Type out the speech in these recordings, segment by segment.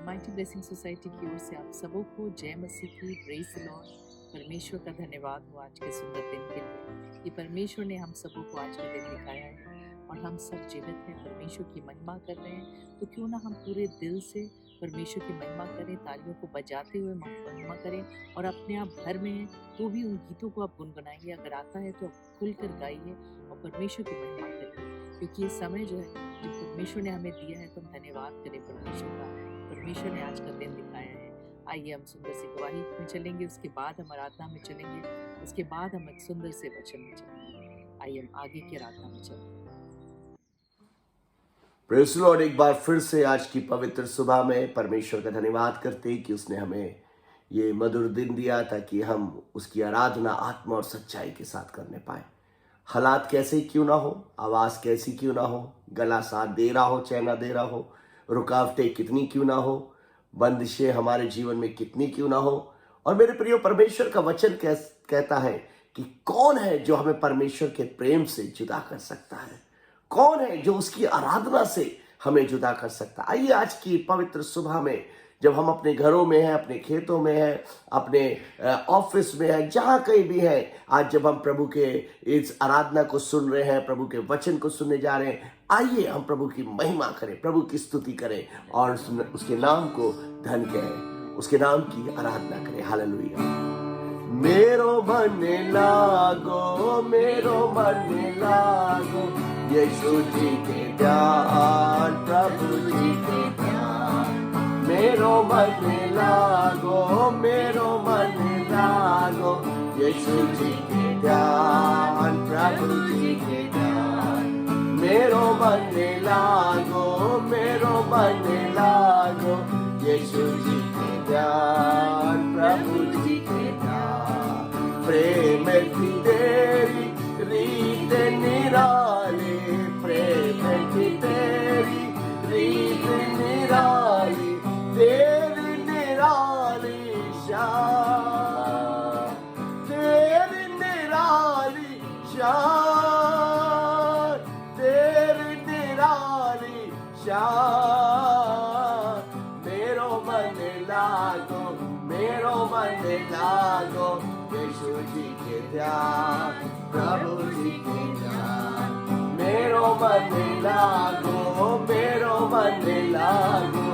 Mighty blessing society की ओर से आप सबों को जय मसीह की प्रेज द लॉर्ड। परमेश्वर का धन्यवाद हो आज के सुंदर दिन के लिए कि परमेश्वर ने हम सबों को आज के दिन दिखाया है और हम सब जीवित हैं, परमेश्वर की महिमा कर रहे हैं। तो क्यों ना हम पूरे दिल से परमेश्वर की महिमा करें, तालियों को बजाते हुए महिमा करें। और अपने आप घर में हैं तो भी उन गीतों को आप गुनगुनाइए, अगर आता है तो आप खुलकर गाइए और परमेश्वर की महिमा करिए, क्योंकि ये समय जो है जो परमेश्वर ने हमें दिया है तो हम धन्यवाद करें परमेश्वर का। परमेश्वर ने आज का दिन दिखाया है। आइए हम सुंदर सी गवाही में चलेंगे, उसके बाद हम आराधना में चलेंगे, उसके बाद हम एक सुंदर से वचन में चलेंगे। आइए हम आगे की आराधना में चलेंगे। Praise the Lord. एक बार फिर से आज की पवित्र सुबह में परमेश्वर का धन्यवाद करते हैं कि उसने हमें ये मधुर दिन दिया ताकि हम उसकी आराधना आत्मा और सच्चाई के साथ करने पाए। हालात कैसे क्यों ना हो, आवाज़ कैसी क्यों ना हो, गला साथ दे रहा हो चाहे ना दे रहा हो, रुकावटें कितनी क्यों ना हो, बंदिशें हमारे जीवन में कितनी क्यों ना हो, और मेरे प्रियो परमेश्वर का वचन कहता है कि कौन है जो हमें परमेश्वर के प्रेम से जुदा कर सकता है, कौन है जो उसकी आराधना से हमें जुदा कर सकता। आइए आज की पवित्र सुबह में जब हम अपने घरों में हैं, अपने खेतों में हैं, अपने ऑफिस में हैं, जहाँ कहीं भी हैं, आज जब हम प्रभु के इस आराधना को सुन रहे हैं, प्रभु के वचन को सुनने जा रहे हैं, आइए हम प्रभु की महिमा करें, प्रभु की स्तुति करें और उसके नाम को धन कहें, उसके नाम की आराधना करें। हालेलुया। मेरो मन लागो, मेरो मन लागो, यीशु जी के ध्यान, प्रभु जी के ध्यान। मेरो मन लागो, मेरो मन लागो, यीशु जी के ध्यान, प्रभु जी के ध्यान। मेरो मन लागो, मेरो मन लागो, यीशु जी के ध्यान, प्रभु जी के ध्यान। प्रेम की तेरी रीत निराली, प्रेम की तेरी रीत निराली, तेरी निराली शान, तेरी निराली शान, तेरी निराली शान। मेरो मन लागो, मेरो मन लागो, यीशु जी के ध्यान, प्रभु जी के ध्यान। मेरो मन लागो, मेरो मन लागो,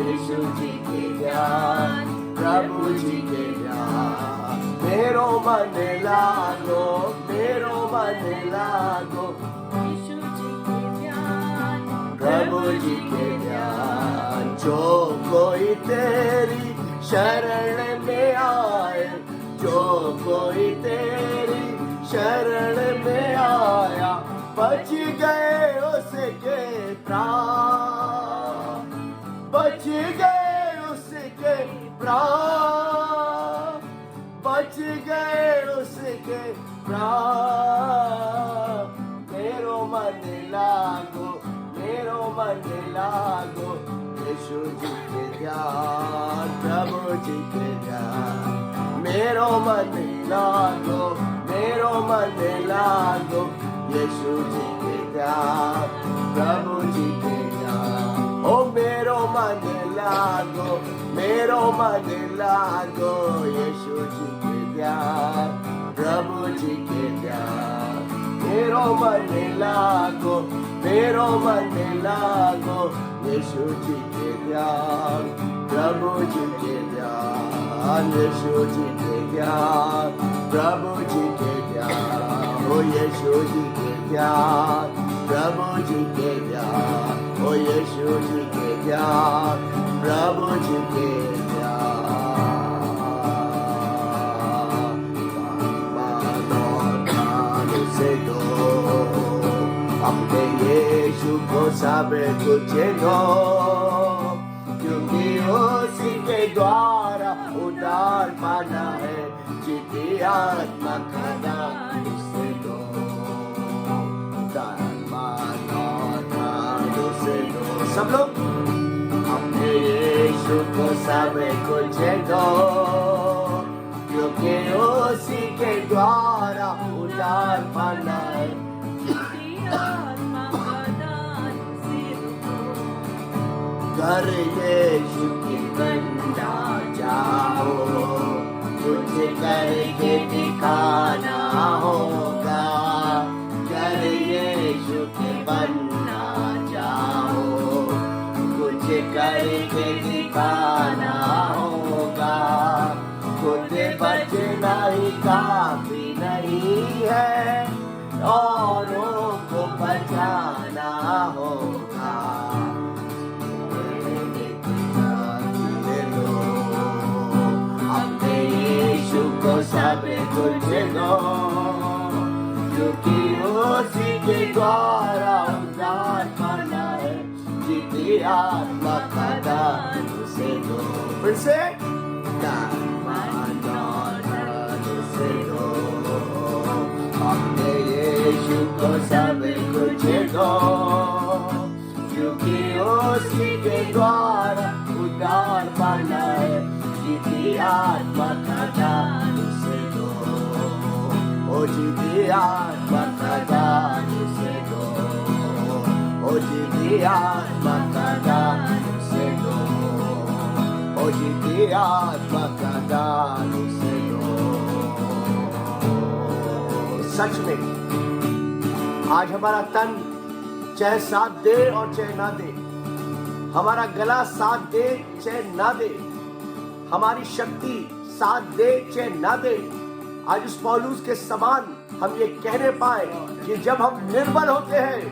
यीशु जी के ध्यान, प्रभु जी के ध्यान। मेरो मन लागो, मेरो मन लागो, यीशु जी के ध्यान, प्रभु जी के ध्यान। जो कोई तेरी शरण में आए, जो कोई तेरी शरण में आया, बच गए उसके प्राण, बच गए उसके प्राण, बच गए उसके प्राण। मेरो मन लागो, मेरो मन लागो, यीशु जी के ध्यान, प्रभु जी के ध्यान। मेरो मन लागो, मेरो मन लागो, यीशु जी के ध्यान, प्रभु जी के ध्यान। ओ मेरो मन लागो, मेरो मन लागो, यीशु जी के ध्यान, प्रभु जी के ध्यान। मेरो मन लागो, मेरो मन लागो, यीशु जी के ध्यान, प्रभु जी के ध्यान, यीशु जी के ध्यान, प्रभु जी के ध्यान। ओ यीशु जी के ध्यान, प्रभु जी के ध्यान, ओ यीशु जी के ध्यान, प्रभु जी के ध्यान। मानो ध्यान से दो, अपने यीशु को सब कुछ दो, क्योंकि उसी के द्वारा उद्धार पाना है, जिसकी आत्मा का दान उसे दो। दान मानो, दान उसे दो। सब लोग अपने यीशु को सब कुछ दो, क्योंकि उसी के द्वारा उद्धार पाना है, कर यीशु की बनना चाहो, कुछ करके दिखाना होगा। कर यीशु के बनना चाहो, कुछ करके दिखाना होगा। खुद बचना ही काफी नहीं है, औरों को बचाना होगा। अपने यीशु को सब कुछ दो, क्योंकि उसी के द्वारा उद्धार पाना है। जीती आत्मा का दान उसे दो। फिर से उसे दो। अपने यीशु को सब कुछ दो, क्योंकि उसी के द्वारा उद्धार पाना है। जीती आत्मा का दान उसे दो। ओ जीती आत्मा का दान उसे दो। ओ जीती आत्मा का दान उसे दो। ओ जीती आत्मा का दान उसे दो। सच में आज हमारा तन चाहे साथ दे और चाहे ना दे, हमारा गला साथ दे चाहे ना दे, हमारी शक्ति साथ दे चाहे ना दे, आज उस पौलुस के समान हम ये कहने पाए कि जब हम निर्बल होते हैं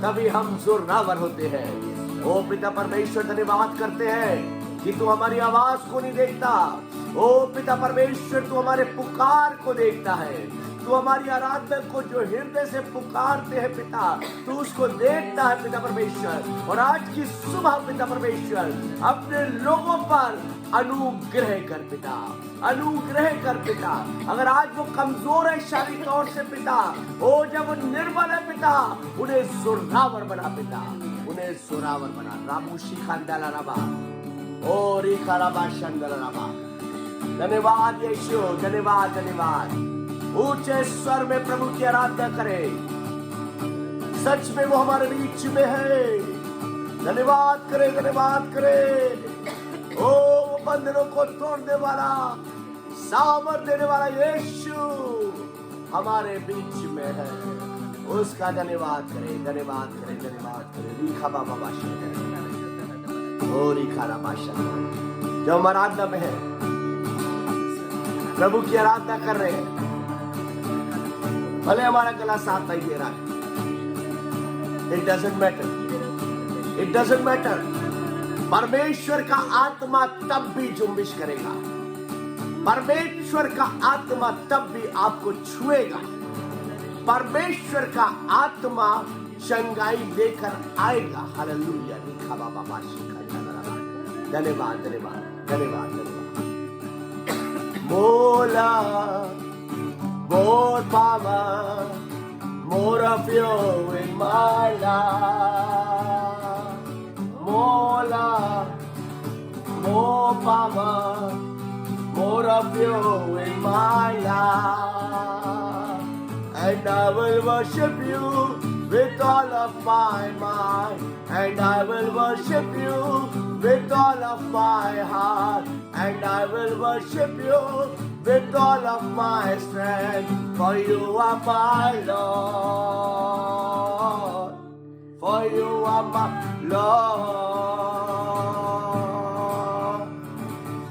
तभी हम जोरावर होते हैं। ओ पिता परमेश्वर धन्यवाद करते हैं कि तू हमारी आवाज को नहीं देखता। ओ पिता परमेश्वर तू हमारे पुकार को देखता है। तू हमारी आराधना को जो हृदय से पुकारते हैं पिता, तू उसको देखता है पिता परमेश्वर। और आज की सुबह पिता परमेश्वर अपने लोगों पर अनुग्रह कर पिता, अनुग्रह कर पिता। अगर आज वो कमजोर है शारीरिक तौर से पिता, ओ जब वो निर्बल है पिता, उन्हें जोरावर बना पिता, उन्हें जोरावर बना। रामूशी खांडाला रबा ओ रिखा रबा शंदला रबा। धन्यवाद यीशु, धन्यवाद धन्यवाद। ऊंचे स्वर में प्रभु की आराधना करें। सच में वो हमारे बीच में है। धन्यवाद करें, धन्यवाद करें। ओ वो बंधनों को तोड़ने वाला, सामर्थ देने वाला यीशु हमारे बीच में है। उसका धन्यवाद करें, धन्यवाद करें, धन्यवाद करें। लिखा बाबा बाशा ओ रिखा बाशा। जो हम आराधना में है, प्रभु की आराधना कर रहे हैं, भले हमारा गला साथ नहीं दे रहा है, it doesn't matter, it doesn't matter. परमेश्वर का आत्मा तब भी जुम्बिश करेगा, परमेश्वर का आत्मा तब भी आपको छुएगा, परमेश्वर का आत्मा चंगाई लेकर आएगा। हालेलुया। लिखा बाबा बाशी का धन्यवाद धन्यवाद धन्यवाद धन्यवाद। मोला more power, more of you in my life. More love, more power, more of you in my life. And I will worship you with all of my mind. And I will worship you with all of my heart. And I will worship you with all of my strength, for you are my Lord, for you are my Lord,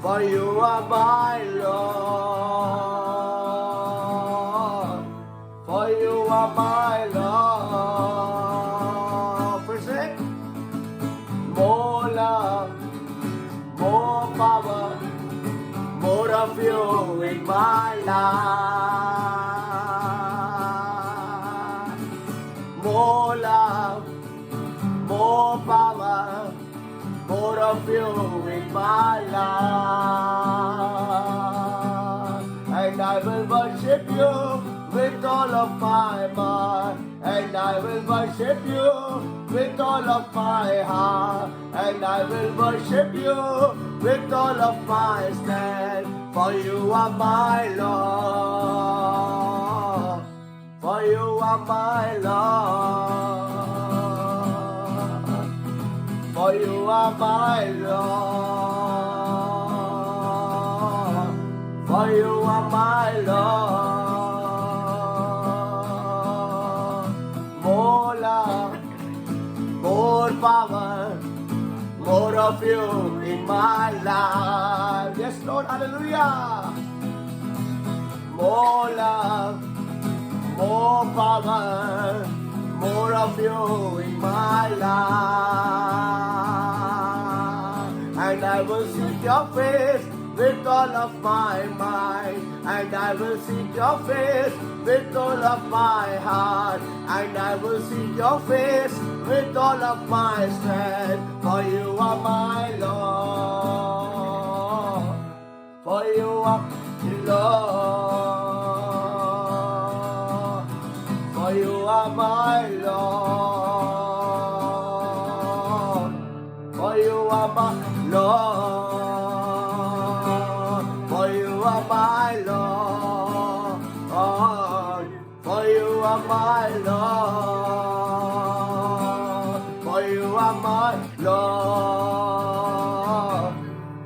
for you are my Lord, for you are my Lord. First say, more love, more power, more of you in my life. More love, more power, more of you in my life. And I will worship you with all of my mind. And I will worship you with all of my heart. And I will worship you with all of my strength. For you are my Lord, for you are my Lord, for For you are my Lord. For you are my Lord. More love, more power, more of you in my life. Yes, Lord, hallelujah. More love, more power, more of you in my life. And I will seek your face with all of my mind. And I will seek your face with all of my heart. And I will seek your face with all of my strength. For you are my Lord. For you are Lord. For you are my Lord. For you are my Lord. For you are my Lord. For you are my Lord. For you are my Lord.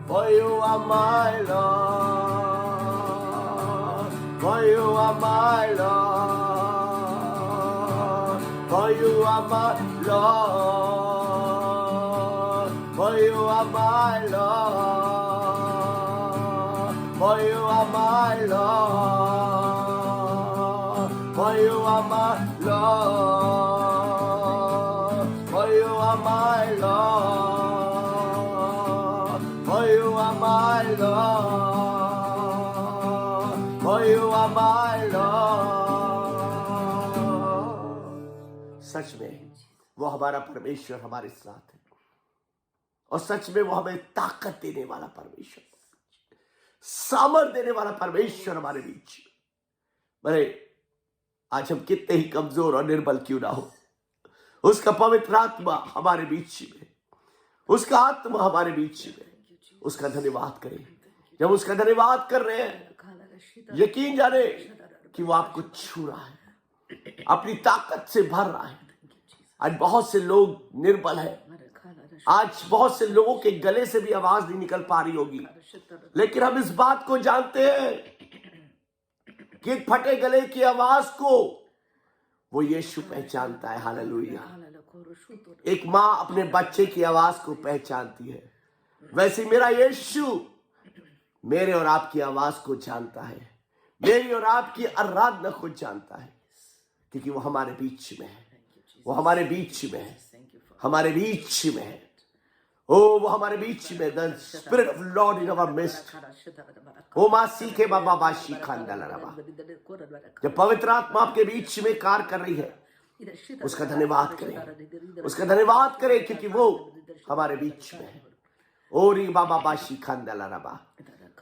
For you are my Lord. For you are my Lord. For you are my Lord. For you are my Lord. For you are my Lord. For you are my Lord. For you are my Lord. For you are my Lord. For you are my Lord. सच में वो हमारा परमेश्वर हमारे साथ है और सच में वो हमें ताकत देने वाला परमेश्वर, सामर्थ देने वाला परमेश्वर हमारे बीच में। भले आज हम कितने ही कमजोर और निर्बल क्यों ना हो, उसका पवित्र आत्मा हमारे बीच में, उसका आत्मा हमारे बीच में, उसका धन्यवाद करें। जब उसका धन्यवाद कर रहे हैं, यकीन जाने कि वो आपको छू रहा है, अपनी ताकत से भर रहा है। आज बहुत से लोग निर्बल हैं, आज बहुत से लोगों के गले से भी आवाज नहीं निकल पा रही होगी, लेकिन हम इस बात को जानते हैं कि एक फटे गले की आवाज को वो यीशु पहचानता है। हालेलुया। एक माँ अपने बच्चे की आवाज को पहचानती है, वैसे मेरा यीशु मेरे और आपकी आवाज को जानता है, मेरी और आपकी आराधना को जानता है, क्योंकि वो हमारे बीच में है, वो हमारे बीच में है, हमारे बीच में है। ओ वो हमारे बीच में, the spirit of lord in our midst. ओ मासी के बाबा बाशी खानदाला। जब पवित्र आत्मा आपके बीच में कार्य कर रही है, उसका धन्यवाद करें, उसका धन्यवाद करें, क्योंकि वो हमारे बीच में है। ओ री बाबा बाशी खानदाला रबा,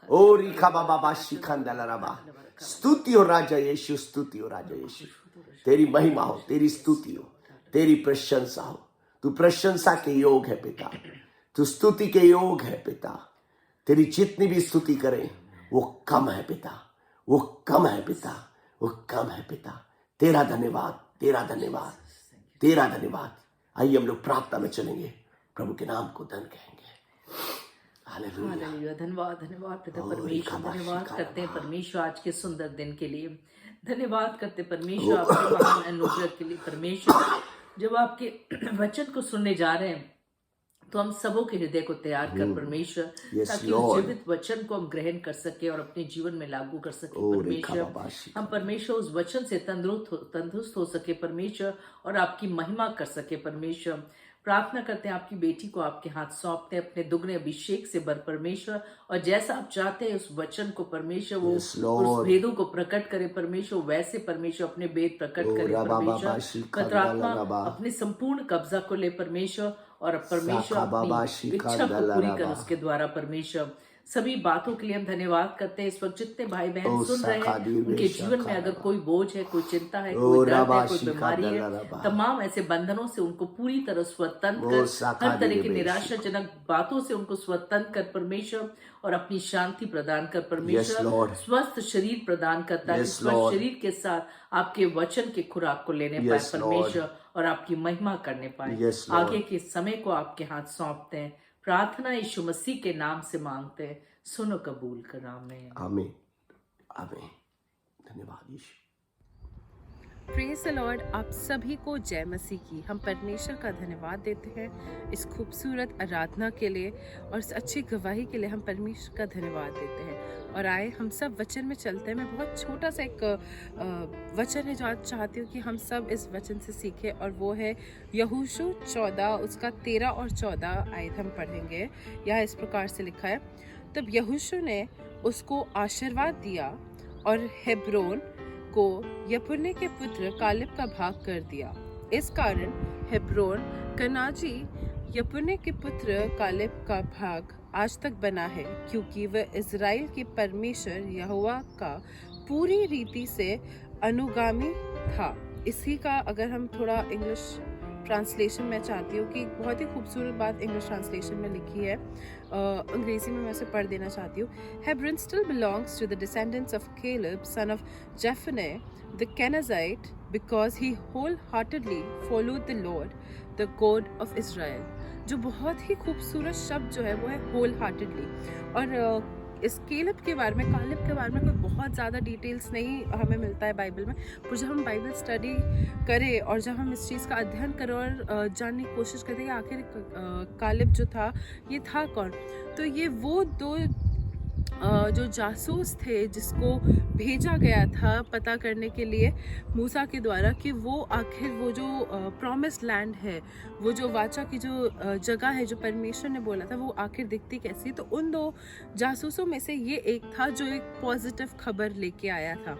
ओ री खा बाबा बाशी खानदाला रबा। स्तुति हो राजा यीशु, स्तुति हो राजा यीशु। तेरी महिमा हो, तेरी स्तुति हो, तेरी प्रशंसा हो। तू प्रशंसा के योग है पिता, तू स्तुति के योग है पिता। तेरी जितनी भी स्तुति करें वो कम है पिता, वो कम है पिता, वो कम है पिता। तेरा धन्यवाद, तेरा धन्यवाद, तेरा धन्यवाद। आइए हम लोग प्रार्थना में चलेंगे, प्रभु के नाम को धन कहेंगे। हालेलुया। धन्यवाद, धन्यवाद पिता परमेश्वर। धन्यवाद करते हैं परमेश्वर आज के सुंदर दिन के लिए। धन्यवाद करते हैं परमेश्वर आपके महान अनुग्रह के लिए। परमेश्वर जब आपके वचन को सुनने जा रहे हैं तो हम सबों के हृदय को तैयार कर परमेश्वर, ताकि उस जीवित वचन को हम ग्रहण कर सके और अपने जीवन में लागू कर सके। परमेश्वर हम परमेश्वर उस वचन से तंदुरुस्त हो सके परमेश्वर, और आपकी महिमा कर सके परमेश्वर। प्रार्थना करते हैं आपकी बेटी को आपके हाथ सौंपते हैं, अपने दुगने अभिषेक से भर परमेश्वर, और जैसा आप चाहते हैं उस वचन को परमेश्वर वो उस भेदों को प्रकट करे परमेश्वर, वैसे परमेश्वर अपने भेद प्रकट करे परमेश्वर। पवित्र अपने संपूर्ण कब्जा को ले परमेश्वर, और परमेश्वर अपनी इच्छा को पूरी कर उसके द्वारा परमेश्वर। सभी बातों के लिए हम धन्यवाद करते हैं। इस वक्त जितने भाई बहन सुन रहे हैं, उनके जीवन में अगर कोई बोझ है, कोई चिंता है, कोई दर्द है, कोई बीमारी है, तमाम ऐसे बंधनों से उनको पूरी तरह स्वतंत्र कर, हर तरह की निराशाजनक बातों से उनको स्वतंत्र कर परमेश्वर, और अपनी शांति प्रदान कर परमेश्वर। स्वस्थ शरीर प्रदान करता है, स्वस्थ शरीर के साथ आपके वचन के खुराक को लेने पाए परमेश्वर, और आपकी महिमा करने पाए। Yes, Lord. आगे के समय को आपके हाथ सौंपते हैं। प्रार्थना यीशु मसीह के नाम से मांगते हैं, सुनो कबूल कर। आमीन। आमीन, आमीन। धन्यवाद यीशु। Praise the Lord. आप सभी को जय मसीह की। हम परमेश्वर का धन्यवाद देते हैं इस खूबसूरत आराधना के लिए और इस अच्छी गवाही के लिए हम परमेश्वर का धन्यवाद देते हैं। और आए हम सब वचन में चलते हैं। मैं बहुत छोटा सा एक वचन है जो आज चाहती हूँ कि हम सब इस वचन से सीखें, और वो है यहोशू 14 उसका 13 और 14 आयत हम पढ़ेंगे। यह इस प्रकार से लिखा है, तब यहोशू ने उसको आशीर्वाद दिया और हेब्रोन को यपुन्ने के पुत्र कालेब का भाग कर दिया। इस कारण हेब्रोन कनाजी यपुन्ने के पुत्र कालेब का भाग आज तक बना है, क्योंकि वह इज़राइल के परमेश्वर यहोवा का पूरी रीति से अनुगामी था। इसी का अगर हम थोड़ा इंग्लिश ट्रांसलेशन में चाहती हूँ कि एक बहुत ही खूबसूरत बात इंग्लिश ट्रांसलेशन में लिखी है, अंग्रेजी में मैं उसे पढ़ देना चाहती हूँ। Hebron still belongs to the descendants of Caleb, son of Jephunneh, the Kenizzite, because he wholeheartedly followed the Lord, the God of Israel। जो बहुत ही खूबसूरत शब्द जो है वो है wholeheartedly। और इस केलेब के बारे में, कालेब के बारे में कोई बहुत ज़्यादा डिटेल्स नहीं हमें मिलता है बाइबल में, पर जब हम बाइबल स्टडी करें और जब हम इस चीज़ का अध्ययन करें और जानने की कोशिश करते हैं कि आखिर कालेब जो था ये था कौन, तो ये वो दो जो जासूस थे जिसको भेजा गया था पता करने के लिए मूसा के द्वारा कि वो आखिर वो जो प्रॉमिस लैंड है, वो जो वाचा की जो जगह है जो परमेश्वर ने बोला था, वो आखिर दिखती कैसी। तो उन दो जासूसों में से ये एक था जो एक पॉजिटिव खबर लेके आया था।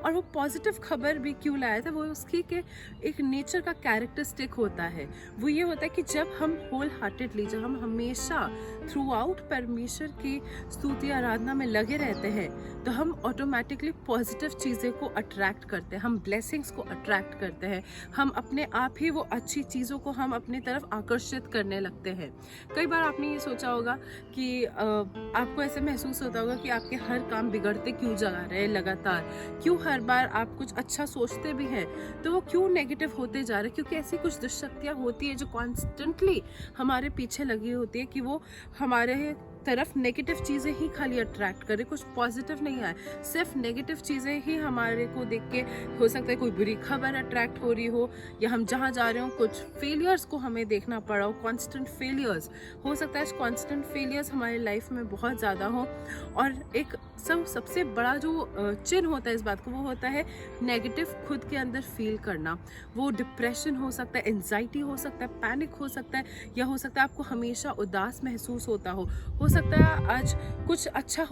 और वो पॉजिटिव खबर भी क्यों लाया था, वो उसकी के एक नेचर का कैरेक्टरिस्टिक होता है। वो ये होता है कि जब हम होल हार्टेडली, जब हम हमेशा थ्रू आउट परमेश्वर की स्तुति आराधना में लगे रहते हैं, तो हम ऑटोमेटिकली पॉजिटिव चीज़ें को अट्रैक्ट करते हैं, हम ब्लेसिंग्स को अट्रैक्ट करते हैं, हम अपने आप ही वो अच्छी चीज़ों को हम अपनी तरफ आकर्षित करने लगते हैं। कई बार आपने ये सोचा होगा कि आपको ऐसे महसूस होता होगा कि आपके हर काम बिगड़ते क्यों जा रहे हैं लगातार, क्यों हर बार आप कुछ अच्छा सोचते भी हैं तो वो क्यों नेगेटिव होते जा रहे हैं, क्योंकि ऐसी कुछ दुष्शक्तियाँ होती है जो कॉन्स्टेंटली हमारे पीछे लगी होती है कि वो हमारे तरफ नेगेटिव चीज़ें ही खाली अट्रैक्ट करे, कुछ पॉजिटिव नहीं आए, सिर्फ नेगेटिव चीज़ें ही हमारे को देख के, हो सकता है कोई बुरी खबर अट्रैक्ट हो रही हो, या हम जहाँ जा रहे हो कुछ फेलियर्स को हमें देखना पड़ा हो, कॉन्स्टेंट फेलियर्स हो सकता है। कॉन्स्टेंट फेलियर्स हमारी लाइफ में बहुत ज़्यादा हो, और एक सबसे बड़ा जो चिन्ह होता है इस बात को, वो होता है नेगेटिव खुद के अंदर फील करना। वो डिप्रेशन हो सकता है, एंजाइटी हो सकता है, पैनिक हो सकता है, या हो सकता है आपको हमेशा उदास महसूस होता हो सकता है आज कुछ अच्छा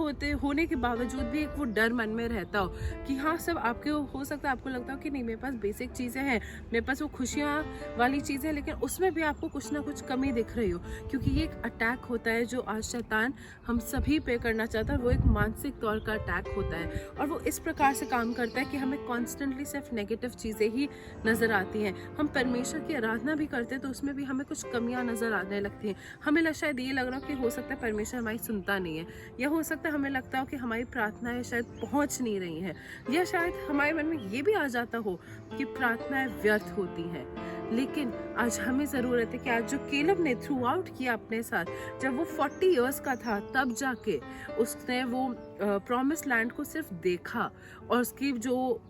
होने के बावजूद भी एक वो डर मन में रहता हो कि हाँ सब आपके, हो सकता है आपको लगता हो कि नहीं मेरे पास बेसिक चीज़ें हैं, मेरे पास वो खुशियाँ वाली चीज़ें हैं, लेकिन उसमें भी आपको कुछ ना कुछ कमी दिख रही हो, क्योंकि ये एक अटैक होता है जो आज शैतान हम सभी पे करना चाहता है। वो एक मानसिक तौर का अटैक होता है, और वो इस प्रकार से काम करता है कि हमें कॉन्स्टेंटली सिर्फ नेगेटिव चीज़ें ही नज़र आती हैं। हम परमेश्वर की आराधना भी करते हैं तो उसमें भी हमें कुछ कमियाँ नज़र आने लगती हैं। हमें शायद ये लग रहा हो कि हो सकता है परमेश्वर हमारी सुनता नहीं है, या हो सकता है हमें लगता हो कि हमारी प्रार्थनाएं शायद पहुंच नहीं रही हैं, या शायद हमारे मन में ये भी आ जाता हो कि प्रार्थनाएं व्यर्थ होती हैं। लेकिन आज हमें ज़रूरत है कि आज जो केलेब ने थ्रू आउट किया अपने साथ, जब वो 40 इयर्स का था तब जाके उसने वो प्रॉमिस लैंड को सिर्फ देखा, और उसकी जो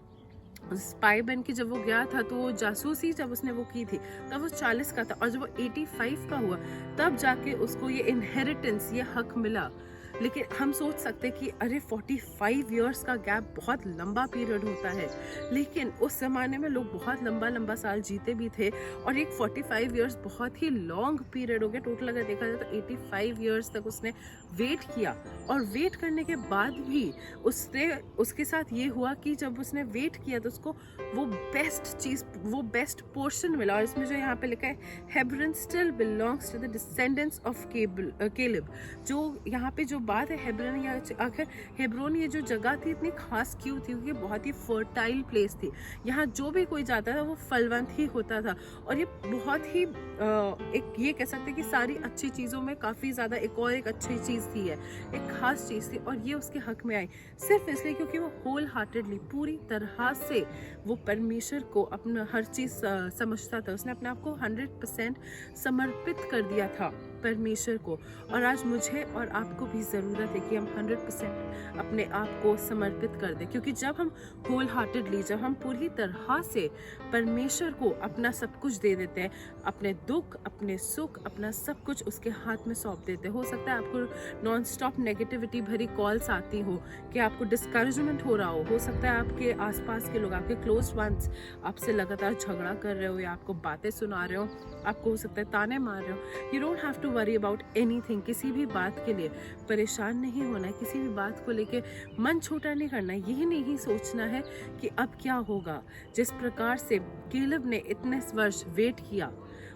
स्पाई बन के जब वो गया था तो जासूसी जब उसने वो की थी तब वो 40 का था, और जब वो 85 का हुआ तब जाके उसको ये इनहेरिटेंस, ये हक मिला। लेकिन हम सोच सकते कि अरे 45 इयर्स का गैप बहुत लंबा पीरियड होता है, लेकिन उस ज़माने में लोग बहुत लंबा साल जीते भी थे, और एक 45 इयर्स बहुत ही लॉन्ग पीरियड हो गया। टोटल अगर देखा जाए तो 85 इयर्स तक उसने वेट किया, और वेट करने के बाद भी उसके साथ ये हुआ कि जब उसने वेट किया तो उसको वो बेस्ट चीज़, वो बेस्ट पोर्शन मिला। और इसमें जो यहाँ पे लिखा है, Hebron still belongs to the descendants of Caleb, जो यहाँ पे जो बात है हेब्रोन, या आखिर हेब्रोन ये जो जगह थी इतनी खास क्यों थी? क्योंकि बहुत ही फर्टाइल प्लेस थी, यहाँ जो भी कोई जाता था वो फलवंत ही होता था। और ये बहुत ही एक ये कह सकते हैं कि सारी अच्छी चीज़ों में काफ़ी ज़्यादा एक और एक अच्छी चीज़ थी, है एक खास चीज़ थी, और ये उसके हक में आई सिर्फ इसलिए क्योंकि वो होल हार्टेडली पूरी तरह से वो परमेश्वर को अपना हर चीज़ समझता था। उसने अपने आप को 100% समर्पित कर दिया था परमेश्वर को। और आज मुझे और आपको भी ज़रूरत है कि हम 100% अपने आप को समर्पित कर दें, क्योंकि जब हम होल हार्टेडली, जब हम पूरी तरह से परमेश्वर को अपना सब कुछ दे देते हैं, अपने दुख, अपने सुख, अपना सब कुछ उसके हाथ में सौंप देते हैं। हो सकता है आपको नॉन स्टॉप नेगेटिविटी भरी कॉल्स आती हो, कि आपको डिस्करेजमेंट हो रहा हो सकता है आपके आसपास के लोग, आपके क्लोज वंस आपसे लगातार झगड़ा कर रहे हो, या आपको बातें सुना रहे हो, आपको हो सकता है ताने मार रहे हो। You don't have to worry about anything. किसी भी बात के लिए परेशान नहीं होना है, किसी भी बात को लेके मन छोटा नहीं करना है, यही नहीं सोचना है कि अब क्या होगा। जिस प्रकार से केलेब ने इतने वर्ष वेट किया,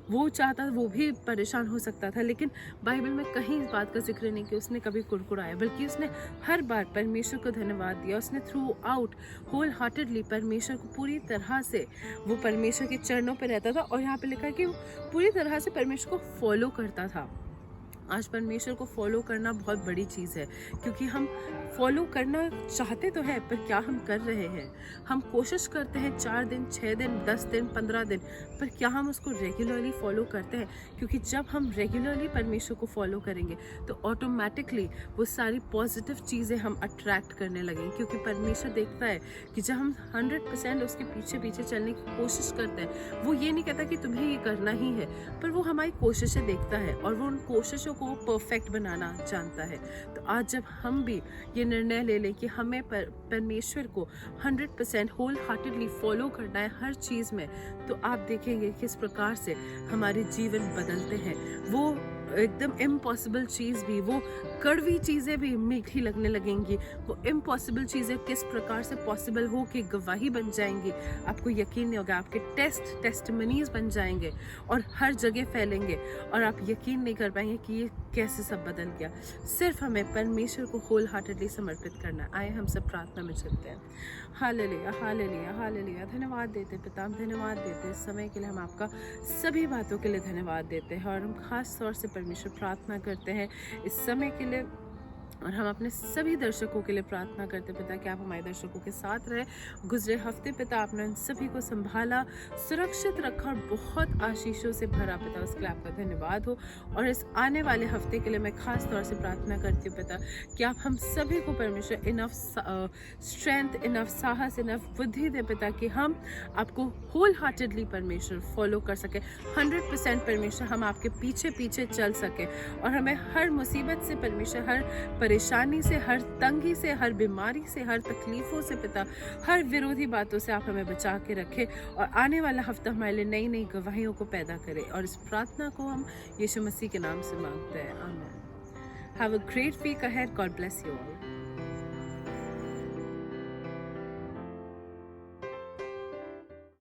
वो चाहता वो भी परेशान हो सकता था, लेकिन बाइबल में कहीं इस बात का जिक्र नहीं कि उसने कभी कुड़कुड़ाया, बल्कि उसने हर बार परमेश्वर को धन्यवाद दिया। उसने थ्रू आउट होल हार्टेडली परमेश्वर को पूरी तरह से, वो परमेश्वर के चरणों पर रहता था, और यहाँ पे लिखा है कि वो पूरी तरह से परमेश्वर को फॉलो करता था। आज परमेश्वर को फॉलो करना बहुत बड़ी चीज़ है, क्योंकि हम फॉलो करना चाहते तो है, पर क्या हम कर रहे हैं? हम कोशिश करते हैं 4 दिन, 6 दिन, 10 दिन, 15 दिन, पर क्या हम उसको रेगुलरली फॉलो करते हैं? क्योंकि जब हम रेगुलरली परमेश्वर को फॉलो करेंगे तो ऑटोमेटिकली वो सारी पॉजिटिव चीज़ें हम अट्रैक्ट करने लगेंगे, क्योंकि परमेश्वर देखता है कि जब हम 100% उसके पीछे पीछे चलने की कोशिश करते हैं, वो ये नहीं कहता कि तुम्हें ये करना ही है, पर वो हमारी कोशिशें देखता है, और वो उन कोशिशों को परफेक्ट बनाना जानता है। तो आज जब हम भी ये निर्णय ले लें कि हमें परमेश्वर को 100% होल हार्टेडली फॉलो करना है हर चीज़ में, तो आप देखेंगे किस प्रकार से हमारे जीवन बदलते हैं। वो एकदम इम्पॉसिबल चीज़ भी, वो कड़वी चीज़ें भी मीठी लगने लगेंगी, वो इम्पॉसिबल चीज़ें किस प्रकार से पॉसिबल हो के गवाही बन जाएंगी, आपको यकीन नहीं होगा। आपके टेस्टमनीज बन जाएंगे और हर जगह फैलेंगे, और आप यकीन नहीं कर पाएंगे कि ये कैसे सब बदल गया। सिर्फ हमें परमेश्वर को होल हार्टेडली समर्पित करना है। आए हम सब प्रार्थना में चलते हैं। Hallelujah, hallelujah, hallelujah. धन्यवाद देते पिता, हम धन्यवाद देते इस समय के लिए, हम आपका सभी बातों के लिए धन्यवाद देते हैं, और हम खास तौर से परमेश्वर प्रार्थना करते हैं इस समय के लिए, और हम अपने सभी दर्शकों के लिए प्रार्थना करते पिता कि आप हमारे दर्शकों के साथ रहे। गुजरे हफ्ते पिता आपने उन सभी को संभाला, सुरक्षित रखा, और बहुत आशीषों से भरा पिता, उसके लिए आपका धन्यवाद हो। और इस आने वाले हफ्ते के लिए मैं खास तौर से प्रार्थना करती हूँ पिता कि आप हम सभी को परमेश्वर इनफ स्ट्रेंथ, इनफ साहस, इनफ बुद्धि दे पिता, कि हम आपको होल हार्टेडली परमेश्वर फॉलो कर सके, 100% परमेश्वर हम आपके पीछे पीछे चल सके, और हमें हर मुसीबत से परमेश्वर, हर परेशानी से, हर तंगी से, हर बीमारी से, हर तकलीफों से पिता, हर विरोधी बातों से आप हमें बचा के रखें, और आने वाला हफ्ता हमारे लिए नई नई गवाहियों को पैदा करें। और इस प्रार्थना को हम यीशु मसीह के नाम से मांगते हैं, आमीन। Have a great week ahead, God bless you all.